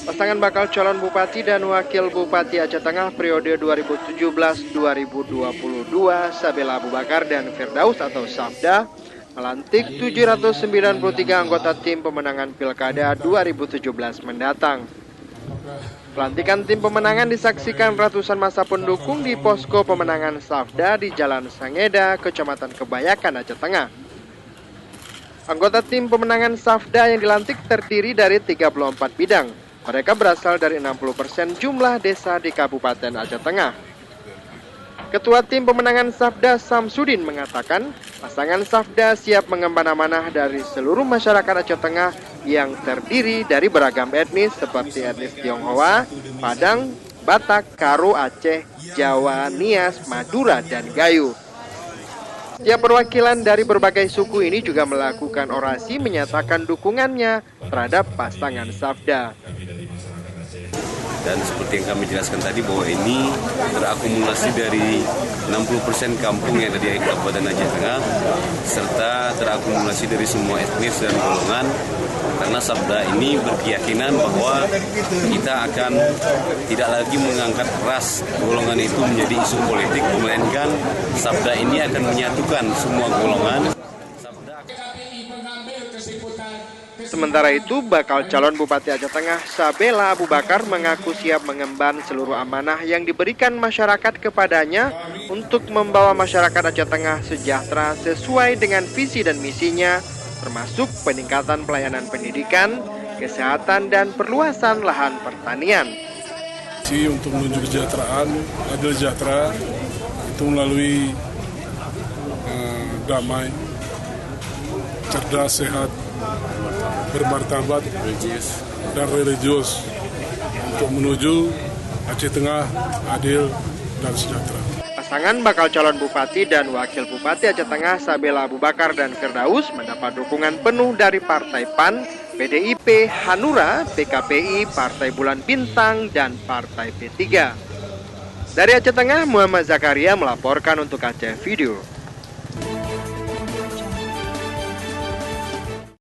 Pasangan bakal calon Bupati dan Wakil Bupati Aceh Tengah periode 2017-2022 Sabela Abu Bakar dan Firdaus atau Safda melantik 793 anggota tim pemenangan Pilkada 2017 mendatang. Pelantikan tim pemenangan disaksikan ratusan massa pendukung di posko pemenangan Safda di Jalan Sangeda, Kecamatan Kebayakan, Aceh Tengah. Anggota tim pemenangan Safda yang dilantik terdiri dari 34 bidang. Mereka berasal dari 60% jumlah desa di Kabupaten Aceh Tengah. Ketua tim pemenangan Safda Samsudin mengatakan, pasangan Safda siap mengemban amanah dari seluruh masyarakat Aceh Tengah yang terdiri dari beragam etnis seperti etnis Tionghoa, Padang, Batak, Karo, Aceh, Jawa, Nias, Madura, dan Gayo. Setiap perwakilan dari berbagai suku ini juga melakukan orasi menyatakan dukungannya terhadap pasangan Safda. Dan seperti yang kami jelaskan tadi bahwa ini terakumulasi dari 60% kampung yang ada di Kabupaten Aceh Tengah serta terakumulasi dari semua etnis dan golongan, karena Safda ini berkeyakinan bahwa kita akan tidak lagi mengangkat ras golongan itu menjadi isu politik, melainkan Safda ini akan menyatukan semua golongan. Sementara itu, bakal calon Bupati Aceh Tengah Sabela Abu Bakar mengaku siap mengemban seluruh amanah yang diberikan masyarakat kepadanya untuk membawa masyarakat Aceh Tengah sejahtera sesuai dengan visi dan misinya, termasuk peningkatan pelayanan pendidikan, kesehatan, dan perluasan lahan pertanian. Untuk menuju kesejahteraan, adil sejahtera, itu melalui damai, cerdas, sehat, bermartabat, dan religius untuk menuju Aceh Tengah adil dan sejahtera. Pasangan bakal calon Bupati dan Wakil Bupati Aceh Tengah Sabela Abu Bakar dan Firdaus mendapat dukungan penuh dari Partai PAN, PDIP, Hanura, PKPI, Partai Bulan Bintang, dan Partai P3. Dari Aceh Tengah, Muhammad Zakaria melaporkan untuk Aceh Video.